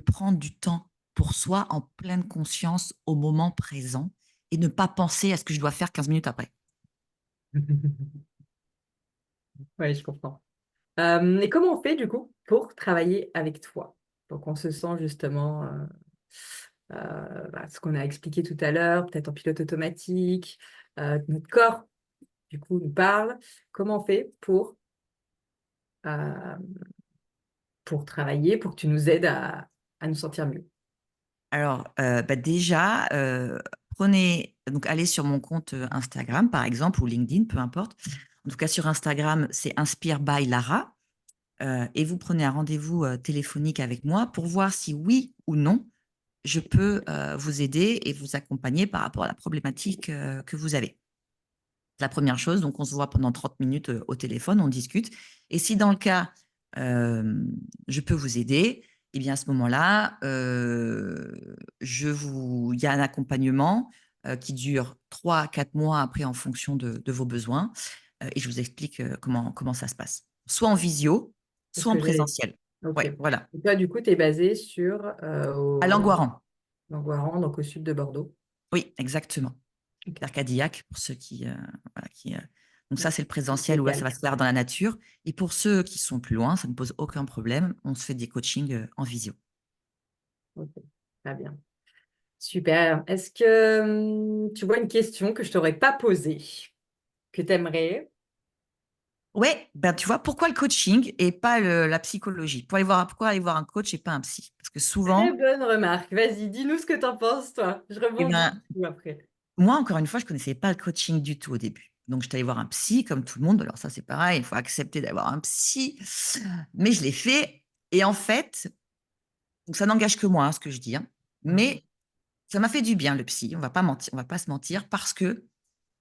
prendre du temps pour soi en pleine conscience au moment présent et ne pas penser à ce que je dois faire 15 minutes après. Oui, je comprends. Et comment on fait du coup pour travailler avec toi? Donc on se sent justement ce qu'on a expliqué tout à l'heure, peut-être en pilote automatique, notre corps du coup nous parle. Comment on fait euh, pour travailler, pour que tu nous aides à nous sentir mieux? Alors, déjà, allez sur mon compte Instagram, par exemple, ou LinkedIn, peu importe. En tout cas, sur Instagram, c'est Inspire by Lara. Et vous prenez un rendez-vous téléphonique avec moi pour voir si oui ou non, je peux vous aider et vous accompagner par rapport à la problématique que vous avez. La première chose, donc on se voit pendant 30 minutes au téléphone, on discute. Et si dans le cas, je peux vous aider, eh bien à ce moment-là, il y a un accompagnement qui dure 3 à 4 mois après en fonction de vos besoins. Et je vous explique comment ça se passe. Soit en visio, C'est ce soit en que j'allais. présentiel. Ok. Ouais, voilà. Et toi, du coup, tu es basé sur À Langoiran. dans Guaran, donc au sud de Bordeaux. Oui, exactement. Ok. D'Arcadillac, pour ceux voilà, donc ça, Ouais. c'est le présentiel où là, ça Légal. va se faire dans la nature. Et pour ceux qui sont plus loin, ça ne pose aucun problème. On se fait des coachings en visio. Ok. Très bien. Super. Est-ce que tu vois une question que je t'aurais pas posée, que tu aimerais? Ouais, ben tu vois, pourquoi le coaching et pas la psychologie? Pourquoi aller voir un coach et pas un psy? Parce que Très souvent, bonne remarque. Vas-y, dis-nous ce que tu en penses, toi. Je eh rebondis ben, dessus après. moi, encore une fois, je connaissais pas le coaching du tout au début. Donc, j'étais allée voir un psy, comme tout le monde. Alors, ça, c'est pareil, il faut accepter d'avoir un psy. Mais je l'ai fait. Et en fait, donc ça n'engage que moi, hein, ce que je dis, hein. Mhm. Mais ça m'a fait du bien, le psy. On va pas mentir, on va pas se mentir, parce que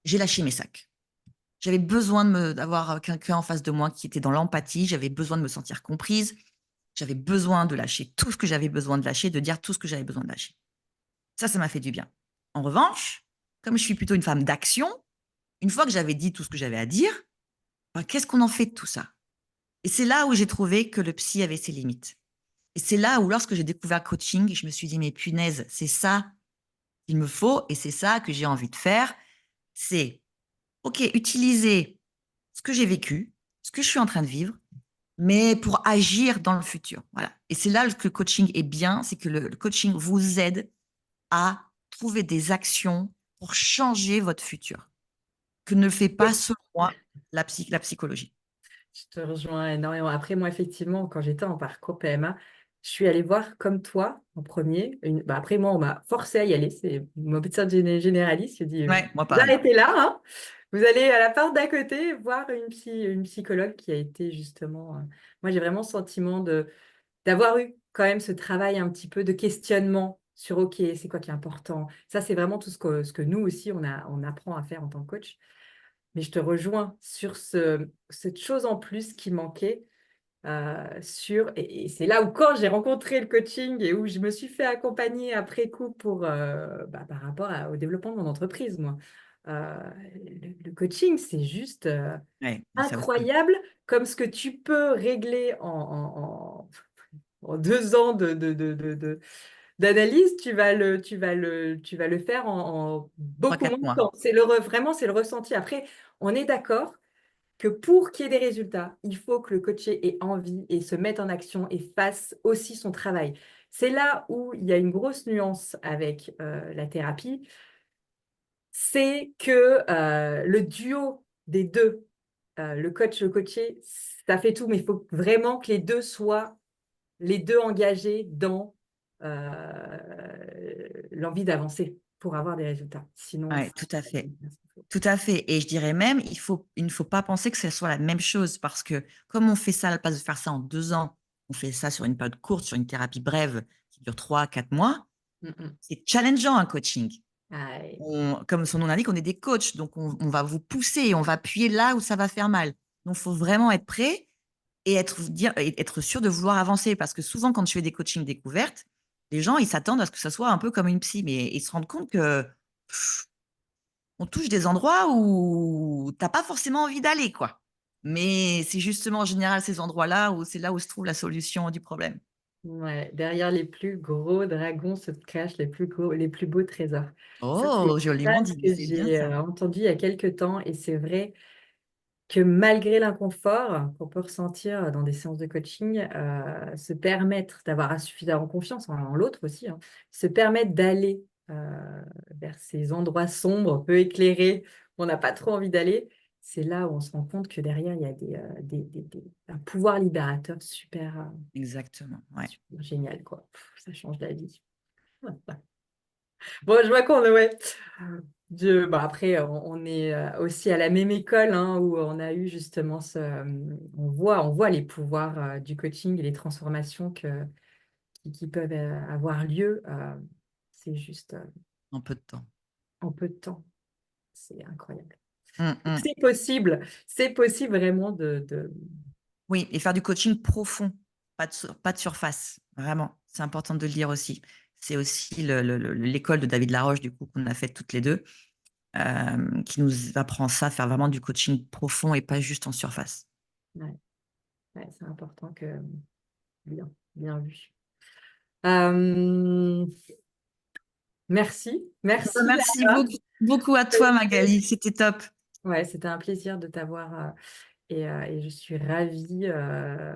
j'ai lâché mes sacs. J'avais besoin d'avoir quelqu'un en face de moi qui était dans l'empathie. J'avais besoin de me sentir comprise. J'avais besoin de lâcher tout ce que j'avais besoin de lâcher, de dire tout ce que j'avais besoin de lâcher. Ça m'a fait du bien. En revanche, comme je suis plutôt une femme d'action, une fois que j'avais dit tout ce que j'avais à dire, ben, qu'est-ce qu'on en fait de tout ça? Et c'est là où j'ai trouvé que le psy avait ses limites. Et c'est là où, lorsque j'ai découvert le coaching, je me suis dit, mais punaise, c'est ça qu'il me faut et c'est ça que j'ai envie de faire. C'est, OK, utiliser ce que j'ai vécu, ce que je suis en train de vivre, mais pour agir dans le futur. Voilà. Et c'est là que le coaching est bien, c'est que le coaching vous aide à trouver des actions pour changer votre futur, que ne fait pas, Oui. selon moi, la psychologie. Je te rejoins énormément. Après, moi, effectivement, quand j'étais en parcours PMA, je suis allée voir comme toi en premier. Après, moi, on m'a forcé à y aller. C'est mon médecin généraliste qui dit, Ouais, moi vous pareil. arrêtez là, hein. Vous allez à la porte d'à côté voir une psychologue qui a été justement. Moi, j'ai vraiment le sentiment d'avoir eu quand même ce travail un petit peu de questionnement sur, OK, c'est quoi qui est important. Ça, c'est vraiment tout ce que nous aussi, on apprend à faire en tant que coach. Mais je te rejoins sur cette chose en plus qui manquait. Et c'est là où quand j'ai rencontré le coaching et où je me suis fait accompagner après coup par rapport au développement de mon entreprise, moi. Euh, le coaching, c'est juste Ouais, ça vaut le coup. incroyable comme ce que tu peux régler en 2 ans d'analyse, tu vas le faire en Trois, beaucoup moins quatre de mois. temps. Vraiment, c'est le ressenti. Après, on est d'accord que pour qu'il y ait des résultats, il faut que le coaché ait envie et se mette en action et fasse aussi son travail. C'est là où il y a une grosse nuance avec la thérapie, c'est que le duo des deux, le coach, le coaché, ça fait tout, mais il faut vraiment que les deux soient les deux engagés dans l'envie d'avancer pour avoir des résultats. Sinon, Ouais, tout à fait. Tout à fait. Et je dirais même, il ne faut pas penser que ce soit la même chose parce que comme on fait ça, à la place de faire ça en 2 ans, on fait ça sur une période courte, sur une thérapie brève qui dure 3 à 4 mois. Mm, mm. C'est challengeant un coaching. Ouais. Comme son nom l'indique, on est des coachs, donc on va vous pousser, on va appuyer là où ça va faire mal. Donc, il faut vraiment être prêt et être sûr de vouloir avancer. Parce que souvent, quand je fais des coachings découvertes, les gens, ils s'attendent à ce que ça soit un peu comme une psy, mais ils se rendent compte que on touche des endroits où tu n'as pas forcément envie d'aller, quoi. Mais c'est justement en général ces endroits-là où c'est là où se trouve la solution du problème. Ouais, derrière les plus gros dragons se cachent les plus beaux trésors. Ça, c'est Oh, une joliment phrase dit, que c'est bien j'ai ça. entendue il y a quelques temps et c'est vrai que malgré l'inconfort qu'on peut ressentir dans des séances de coaching, se permettre d'avoir suffisamment confiance en l'autre aussi, hein, se permettre d'aller vers ces endroits sombres, peu éclairés, où on n'a pas trop envie d'aller, c'est là où on se rend compte que derrière, il y a un pouvoir libérateur Exactement, ouais. super génial, quoi. Ça change la vie. Bon, je vois qu'on est, ouais. Bah, après, on est aussi à la même école hein, où on a eu justement on voit les pouvoirs du coaching et les transformations qui peuvent avoir lieu. C'est juste En peu de temps. en peu de temps. C'est incroyable. Mm, Donc, mm. c'est possible vraiment Oui, et faire du coaching profond, pas de surface, vraiment. C'est important de le dire aussi. C'est aussi l'école de David Laroche, du coup, qu'on a fait toutes les deux, qui nous apprend ça, faire vraiment du coaching profond et pas juste en surface. ouais, ouais, c'est important que bien, bien vu. Euh, merci. Merci beaucoup, beaucoup à toi, Magali. C'était top. Ouais, c'était un plaisir de t'avoir et je suis ravie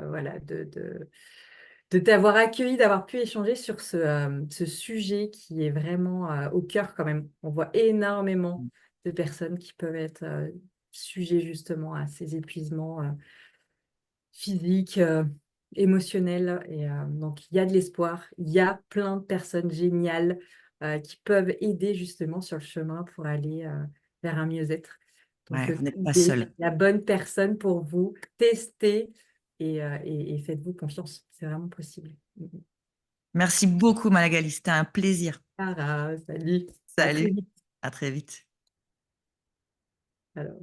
voilà, de t'avoir accueilli, d'avoir pu échanger sur ce sujet qui est vraiment au cœur quand même. On voit énormément de personnes qui peuvent être sujets justement à ces épuisements physiques, émotionnels. Et donc, il y a de l'espoir. Il y a plein de personnes géniales qui peuvent aider justement sur le chemin pour aller vers un mieux-être. Donc, Ouais, vous n'êtes pas trouvez seul. la bonne personne pour vous, testez et faites-vous confiance. C'est vraiment possible. Merci beaucoup, Magali. C'était un plaisir. Sarah, salut. À très Salut. vite. À très vite. Alors.